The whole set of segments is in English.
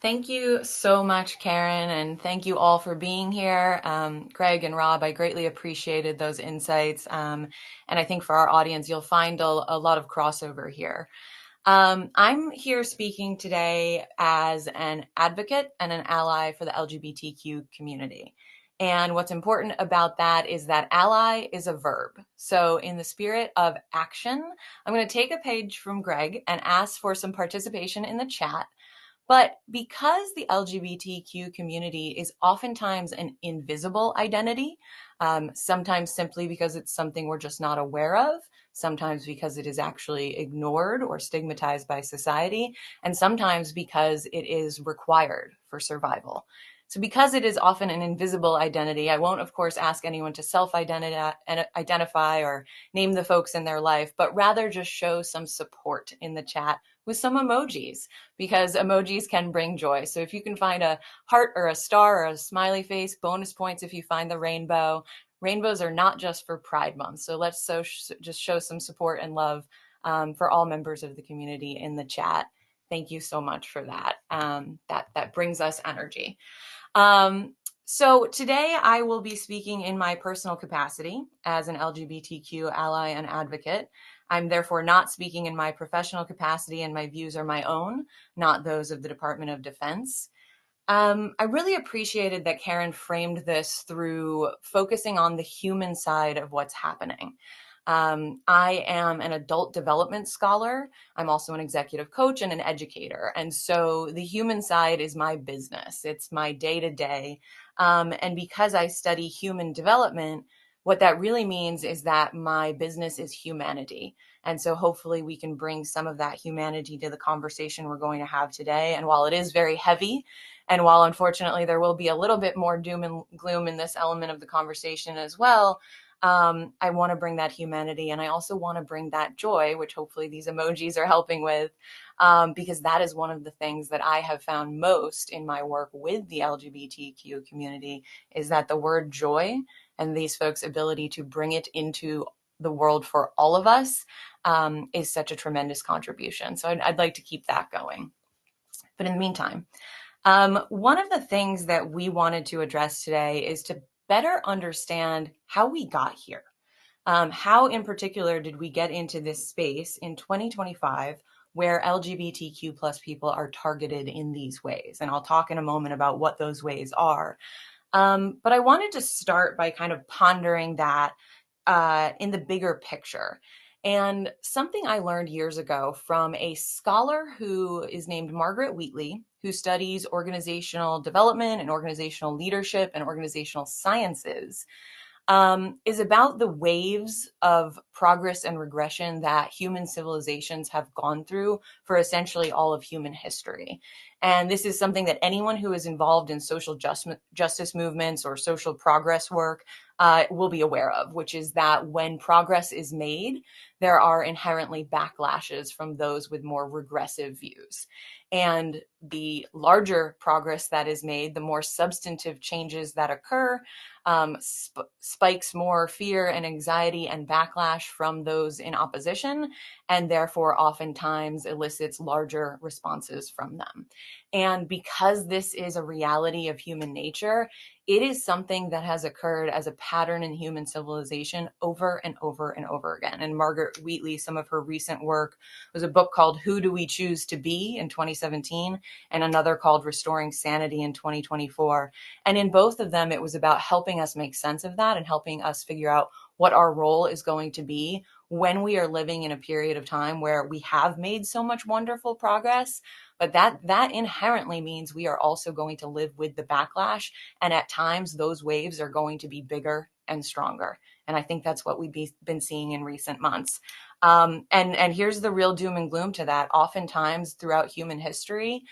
Thank you so much, Karen, and thank you all for being here. Greg and Rob, I greatly appreciated those insights. And I think for our audience, you'll find a lot of crossover here. I'm here speaking today as an advocate and an ally for the LGBTQ community. And what's important about that is that ally is a verb. So, in the spirit of action, I'm going to take a page from Greg and ask for some participation in the chat. But because the LGBTQ community is oftentimes an invisible identity, sometimes simply because it's something we're just not aware of, sometimes because it is actually ignored or stigmatized by society, and sometimes because it is required for survival. So because it is often an invisible identity, I won't, of course, ask anyone to self-identify or name the folks in their life, but rather just show some support in the chat with some emojis, because emojis can bring joy. So if you can find a heart or a star or a smiley face, bonus points if you find the rainbow. Rainbows are not just for Pride Month. So let's just show some support and love for all members of the community in the chat. Thank you so much for that. That brings us energy. So today I will be speaking in my personal capacity as an LGBTQ ally and advocate. I'm therefore not speaking in my professional capacity, and my views are my own, not those of the Department of Defense. I really appreciated that Karen framed this through focusing on the human side of what's happening. I am an adult development scholar. I'm also an executive coach and an educator. And so the human side is my business. It's my day to day. And because I study human development, what that really means is that my business is humanity. And so hopefully we can bring some of that humanity to the conversation we're going to have today. And while it is very heavy, and while unfortunately there will be a little bit more doom and gloom in this element of the conversation as well, I want to bring that humanity, and I also want to bring that joy, which hopefully these emojis are helping with, because that is one of the things that I have found most in my work with the LGBTQ community, is that the word joy and these folks' ability to bring it into the world for all of us is such a tremendous contribution. So I'd like to keep that going. But in the meantime, one of the things that we wanted to address today is to better understand how we got here. How in particular did we get into this space in 2025 where LGBTQ plus people are targeted in these ways? And I'll talk in a moment about what those ways are. But I wanted to start by kind of pondering that in the bigger picture. And something I learned years ago from a scholar who is named Margaret Wheatley, who studies organizational development and organizational leadership and organizational sciences, is about the waves of progress and regression that human civilizations have gone through for essentially all of human history. And this is something that anyone who is involved in social justice movements or social progress work will be aware of, which is that when progress is made, there are inherently backlashes from those with more regressive views. And the larger progress that is made, the more substantive changes that occur, spikes more fear and anxiety and backlash from those in opposition, and therefore oftentimes elicits larger responses from them. And because this is a reality of human nature, it is something that has occurred as a pattern in human civilization over and over and over again. And Margaret Wheatley, some of her recent work was a book called Who Do We Choose to Be in 2017, and another called Restoring Sanity in 2024. And in both of them, it was about helping us make sense of that and helping us figure out what our role is going to be when we are living in a period of time where we have made so much wonderful progress, but that inherently means we are also going to live with the backlash, and at times those waves are going to be bigger and stronger. And I think that's what we've been seeing in recent months. And here's the real doom and gloom to that. Oftentimes throughout human history,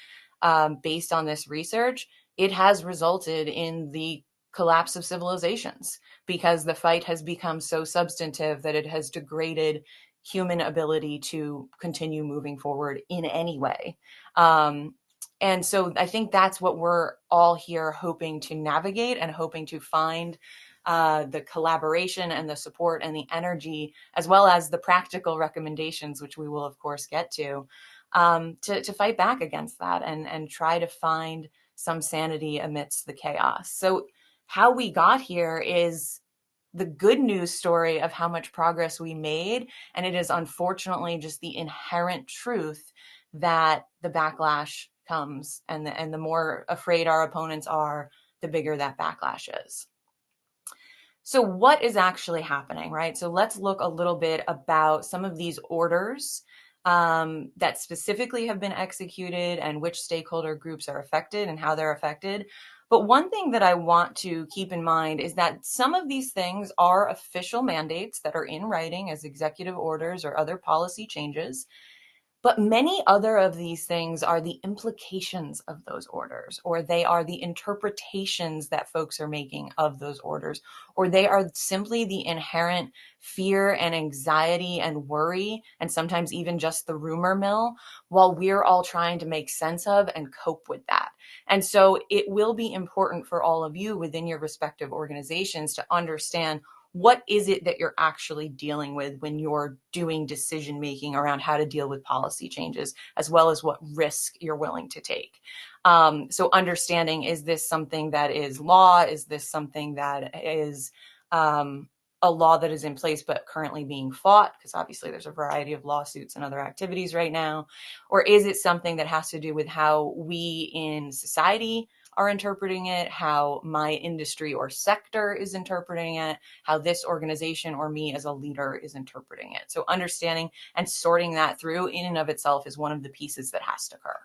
based on this research, it has resulted in the collapse of civilizations because the fight has become so substantive that it has degraded human ability to continue moving forward in any way. And so I think that's what we're all here hoping to navigate and hoping to find the collaboration and the support and the energy, as well as the practical recommendations, which we will, of course, get to, to fight back against that and try to find some sanity amidst the chaos. So how we got here is the good news story of how much progress we made. And it is unfortunately just the inherent truth that the backlash comes, and the more afraid our opponents are, the bigger that backlash is. So what is actually happening, right? So let's look a little bit about some of these orders that specifically have been executed and which stakeholder groups are affected and how they're affected. But one thing that I want to keep in mind is that some of these things are official mandates that are in writing as executive orders or other policy changes. But many other of these things are the implications of those orders, or they are the interpretations that folks are making of those orders, or they are simply the inherent fear and anxiety and worry, and sometimes even just the rumor mill, while we're all trying to make sense of and cope with that. And so it will be important for all of you within your respective organizations to understand what is it that you're actually dealing with when you're doing decision making around how to deal with policy changes, as well as what risk you're willing to take. So understanding, is this something that is law? Is this something that is a law that is in place but currently being fought? Because obviously there's a variety of lawsuits and other activities right now. Or is it something that has to do with how we in society are interpreting it, how my industry or sector is interpreting it, how this organization or me as a leader is interpreting it? So understanding and sorting that through in and of itself is one of the pieces that has to occur.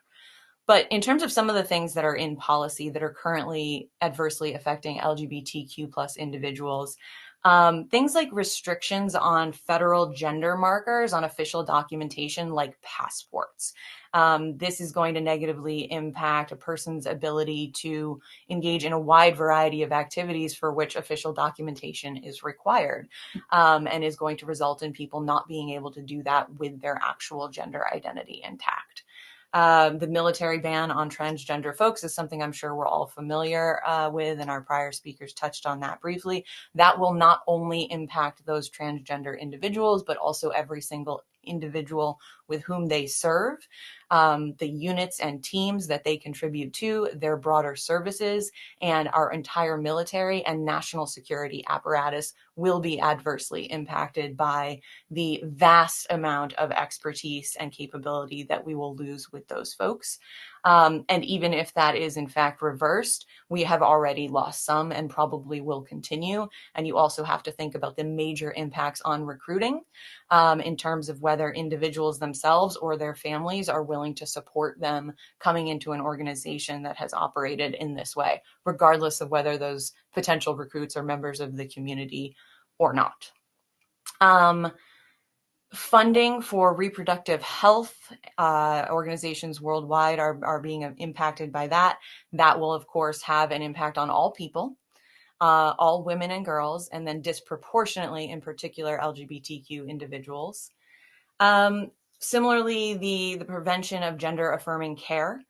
But in terms of some of the things that are in policy that are currently adversely affecting LGBTQ plus individuals, things like restrictions on federal gender markers on official documentation like passports. This is going to negatively impact a person's ability to engage in a wide variety of activities for which official documentation is required, and is going to result in people not being able to do that with their actual gender identity intact. The military ban on transgender folks is something I'm sure we're all familiar with, and our prior speakers touched on that briefly. That will not only impact those transgender individuals, but also every single individual with whom they serve, the units and teams that they contribute to, their broader services, and our entire military and national security apparatus will be adversely impacted by the vast amount of expertise and capability that we will lose with those folks. And even if that is in fact reversed, we have already lost some and probably will continue. And you also have to think about the major impacts on recruiting, in terms of whether individuals themselves or their families are willing to support them coming into an organization that has operated in this way, regardless of whether those potential recruits are members of the community or not. Funding for reproductive health organizations worldwide are being impacted by that. That will, of course, have an impact on all people, all women and girls, and then disproportionately, in particular, LGBTQ individuals. Similarly, the prevention of gender affirming care,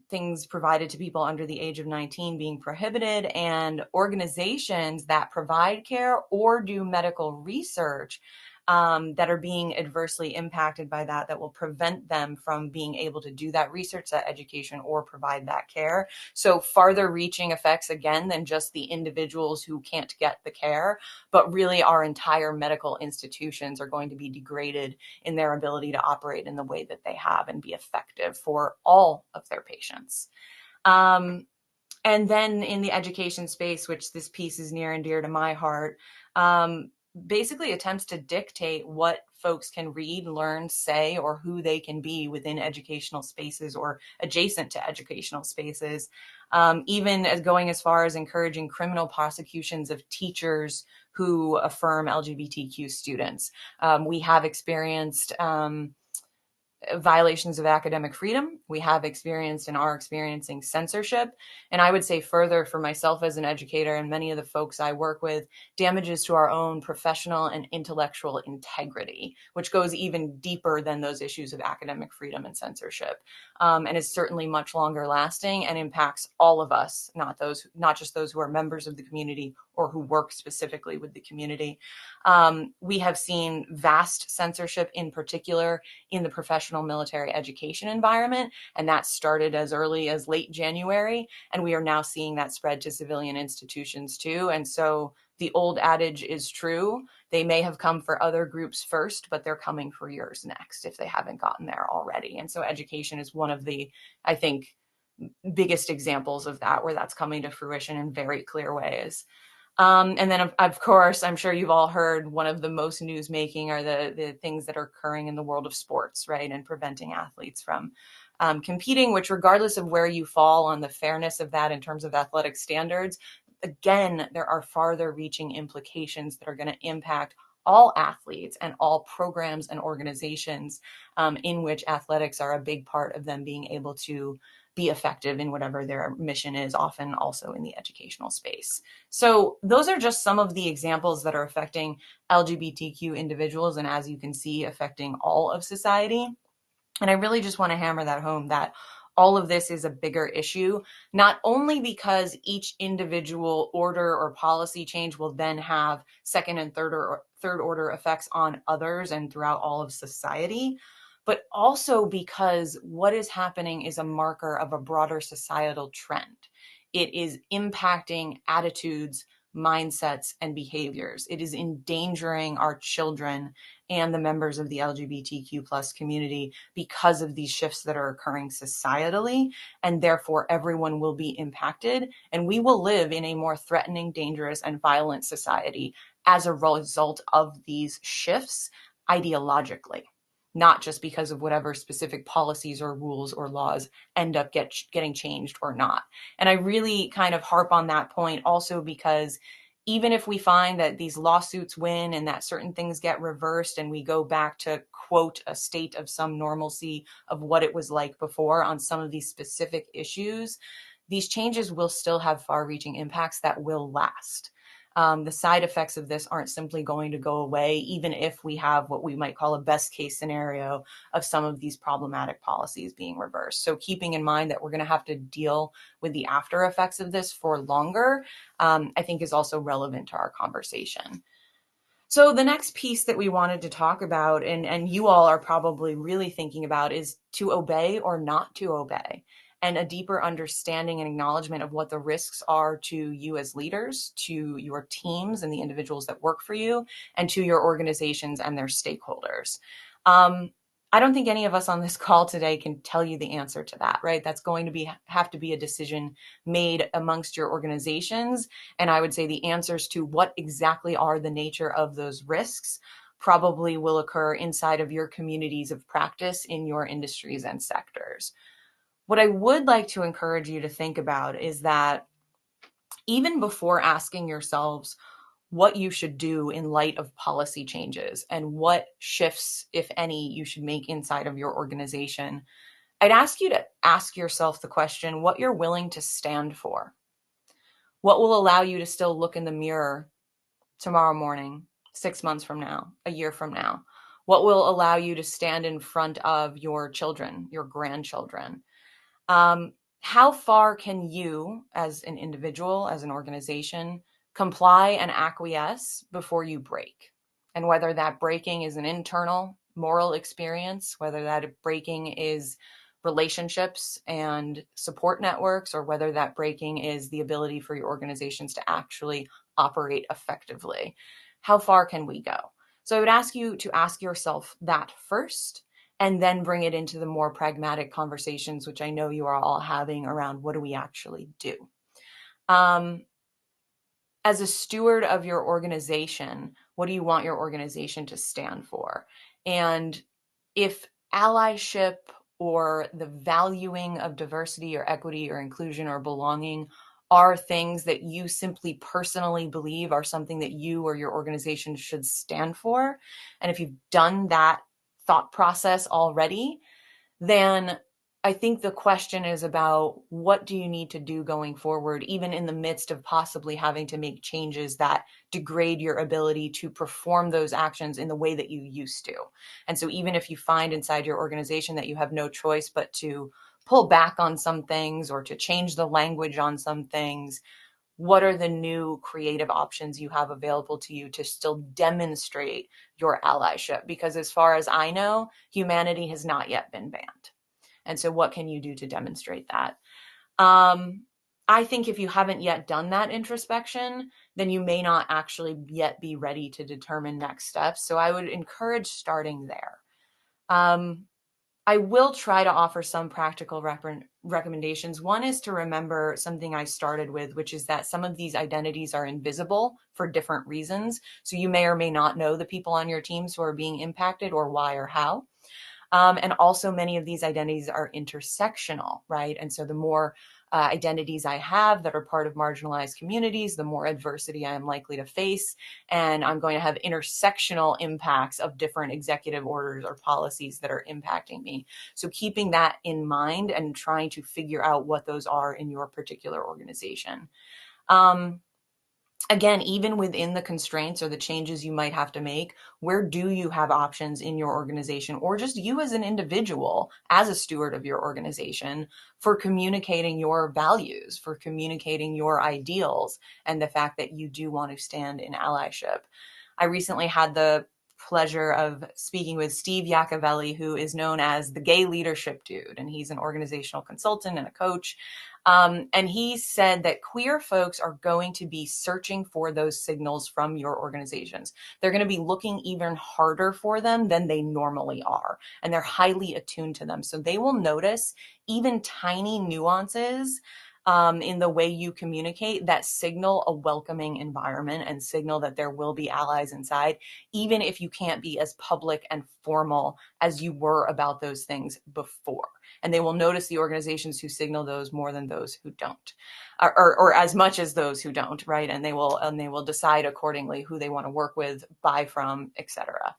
things provided to people under the age of 19 being prohibited, and organizations that provide care or do medical research that are being adversely impacted by that will prevent them from being able to do that research, that education, or provide that care. So farther reaching effects, again, than just the individuals who can't get the care, but really our entire medical institutions are going to be degraded in their ability to operate in the way that they have and be effective for all of their patients. And then in the education space, which this piece is near and dear to my heart, basically attempts to dictate what folks can read, learn, say, or who they can be within educational spaces or adjacent to educational spaces, even as going as far as encouraging criminal prosecutions of teachers who affirm LGBTQ students. We have experienced violations of academic freedom. We have experienced and are experiencing censorship. And I would say further, for myself as an educator and many of the folks I work with, damages to our own professional and intellectual integrity, which goes even deeper than those issues of academic freedom and censorship, and is certainly much longer lasting and impacts all of us, not just those who are members of the community or who work specifically with the community. We have seen vast censorship, in particular in the professional military education environment, and that started as early as late January, and we are now seeing that spread to civilian institutions too. And so the old adage is true. They may have come for other groups first, but they're coming for yours next if they haven't gotten there already. And so education is one of the, I think, biggest examples of that, where that's coming to fruition in very clear ways. And then, of course, I'm sure you've all heard one of the most news-making are the things that are occurring in the world of sports, right? And preventing athletes from competing, which, regardless of where you fall on the fairness of that in terms of athletic standards, again, there are farther reaching implications that are going to impact all athletes and all programs and organizations in which athletics are a big part of them being able to be effective in whatever their mission is, often also in the educational space. So those are just some of the examples that are affecting LGBTQ individuals, and as you can see, affecting all of society. And I really just want to hammer that home, that all of this is a bigger issue, not only because each individual order or policy change will then have second and third order effects on others and throughout all of society, but also because what is happening is a marker of a broader societal trend. It is impacting attitudes, mindsets, and behaviors. It is endangering our children and the members of the LGBTQ plus community because of these shifts that are occurring societally, and therefore everyone will be impacted, and we will live in a more threatening, dangerous, and violent society as a result of these shifts ideologically, not just because of whatever specific policies or rules or laws end up getting changed or not. And I really kind of harp on that point also because even if we find that these lawsuits win and that certain things get reversed and we go back to, quote, a state of some normalcy of what it was like before on some of these specific issues, these changes will still have far-reaching impacts that will last. The side effects of this aren't simply going to go away, even if we have what we might call a best case scenario of some of these problematic policies being reversed. So keeping in mind that we're going to have to deal with the after effects of this for longer, I think is also relevant to our conversation. So the next piece that we wanted to talk about, and you all are probably really thinking about, is to obey or not to obey, and a deeper understanding and acknowledgement of what the risks are to you as leaders, to your teams and the individuals that work for you, and to your organizations and their stakeholders. I don't think any of us on this call today can tell you the answer to that, right? That's going to have to be a decision made amongst your organizations. And I would say the answers to what exactly are the nature of those risks probably will occur inside of your communities of practice in your industries and sectors. What I would like to encourage you to think about is that even before asking yourselves what you should do in light of policy changes and what shifts, if any, you should make inside of your organization, I'd ask you to ask yourself the question, what you're willing to stand for. What will allow you to still look in the mirror tomorrow morning, 6 months from now, a year from now? What will allow you to stand in front of your children, your grandchildren? How far can you, as an individual, as an organization, comply and acquiesce before you break? And whether that breaking is an internal moral experience, whether that breaking is relationships and support networks, or whether that breaking is the ability for your organizations to actually operate effectively. How far can we go? So I would ask you to ask yourself that first, and then bring it into the more pragmatic conversations, which I know you are all having around what do we actually do. As a steward of your organization, what do you want your organization to stand for? And if allyship or the valuing of diversity or equity or inclusion or belonging are things that you simply personally believe are something that you or your organization should stand for, and if you've done that thought process already, then I think the question is about what do you need to do going forward, even in the midst of possibly having to make changes that degrade your ability to perform those actions in the way that you used to. And so even if you find inside your organization that you have no choice but to pull back on some things or to change the language on some things, what are the new creative options you have available to you to still demonstrate your allyship? Because as far as I know, humanity has not yet been banned. And so what can you do to demonstrate that? I think if you haven't yet done that introspection, then you may not actually yet be ready to determine next steps. So I would encourage starting there. I will try to offer some practical recommendations. One is to remember something I started with, which is that some of these identities are invisible for different reasons. So you may or may not know the people on your teams who are being impacted or why or how. And also many of these identities are intersectional, right? And so the more identities I have that are part of marginalized communities, the more adversity I am likely to face. And I'm going to have intersectional impacts of different executive orders or policies that are impacting me. So keeping that in mind and trying to figure out what those are in your particular organization. Again, even within the constraints or the changes you might have to make, where do you have options in your organization, or just you as an individual, as a steward of your organization, for communicating your values, for communicating your ideals, and the fact that you do want to stand in allyship? I recently had the pleasure of speaking with Steve Yacovelli, who is known as the gay leadership dude, and he's an organizational consultant and a coach. And he said that queer folks are going to be searching for those signals from your organizations. They're going to be looking even harder for them than they normally are, and they're highly attuned to them. So they will notice even tiny nuances in the way you communicate that signal a welcoming environment and signal that there will be allies inside, even if you can't be as public and formal as you were about those things before. And they will notice the organizations who signal those more than those who don't, or as much as those who don't, right? And they will decide accordingly who they want to work with, buy from, etc.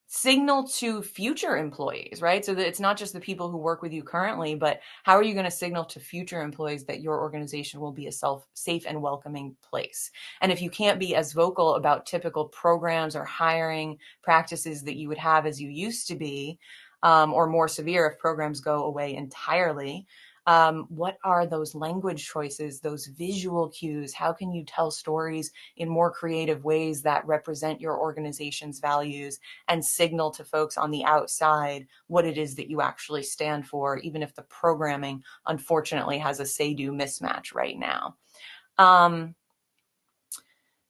Signal to future employees, right? So that it's not just the people who work with you currently, but how are you going to signal to future employees that your organization will be a safe and welcoming place? And if you can't be as vocal about typical programs or hiring practices that you would have as you used to be, or more severe if programs go away entirely, what are those language choices, those visual cues? How can you tell stories in more creative ways that represent your organization's values and signal to folks on the outside what it is that you actually stand for, even if the programming, unfortunately, has a say-do mismatch right now?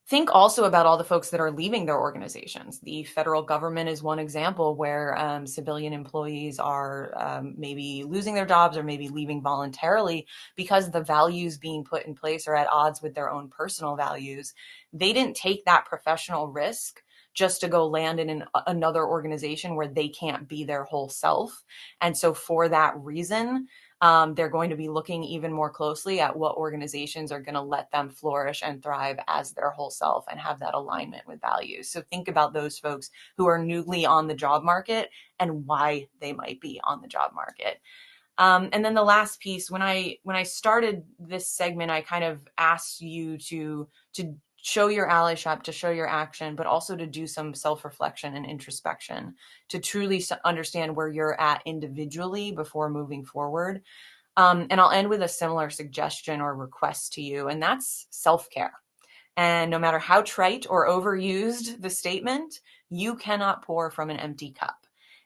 Think also about all the folks that are leaving their organizations. The federal government is one example where civilian employees are maybe losing their jobs or maybe leaving voluntarily because the values being put in place are at odds with their own personal values. They didn't take that professional risk just to go land in another organization where they can't be their whole self. And so for that reason, they're going to be looking even more closely at what organizations are going to let them flourish and thrive as their whole self and have that alignment with values. So think about those folks who are newly on the job market and why they might be on the job market. And then the last piece, when I started this segment, I kind of asked you to show your allyship, to show your action, but also to do some self-reflection and introspection to truly understand where you're at individually before moving forward. And I'll end with a similar suggestion or request to you, and that's self-care. And no matter how trite or overused the statement, you cannot pour from an empty cup.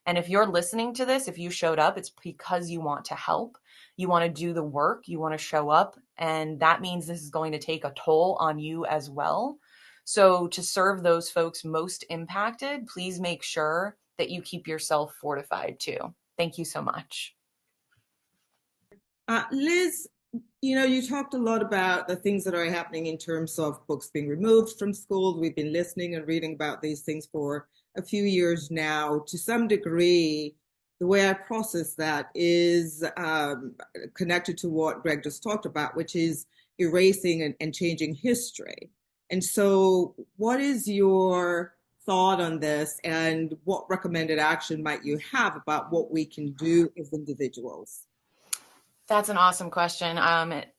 And if you're listening to this, if you showed up, it's because you want to help. You want to do the work. You want to show up. And that means this is going to take a toll on you as well. So to serve those folks most impacted, please make sure that you keep yourself fortified too. Thank you so much. Liz, you talked a lot about the things that are happening in terms of books being removed from schools. We've been listening and reading about these things for a few years now. To some degree, the way I process that is connected to what Greg just talked about, which is erasing and changing history. And so, what is your thought on this, and what recommended action might you have about what we can do as individuals? That's an awesome question.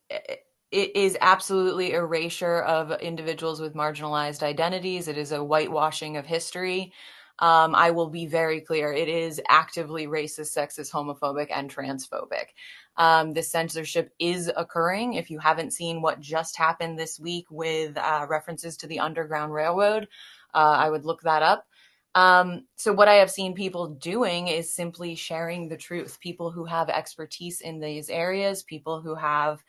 It is absolutely erasure of individuals with marginalized identities. It is a whitewashing of history. I will be very clear. It is actively racist, sexist, homophobic, and transphobic. This censorship is occurring. If you haven't seen what just happened this week with references to the Underground Railroad, I would look that up. So what I have seen people doing is simply sharing the truth. People who have expertise in these areas, people who have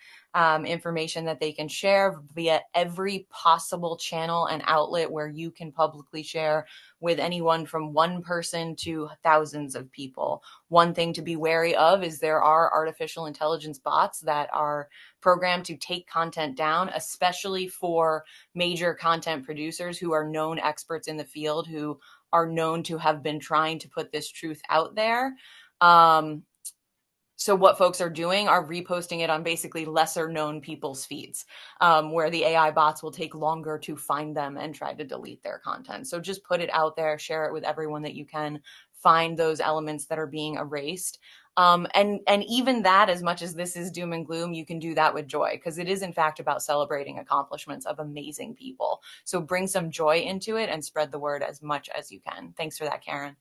information that they can share via every possible channel and outlet where you can publicly share with anyone from one person to thousands of people. One thing to be wary of is there are artificial intelligence bots that are programmed to take content down, especially for major content producers who are known experts in the field, who are known to have been trying to put this truth out there. So what folks are doing are reposting it on basically lesser known people's feeds, where the AI bots will take longer to find them and try to delete their content. So just put it out there, share it with everyone that you can, find those elements that are being erased. And even that, as much as this is doom and gloom, you can do that with joy, because it is in fact about celebrating accomplishments of amazing people. So bring some joy into it and spread the word as much as you can. Thanks for that, Karen.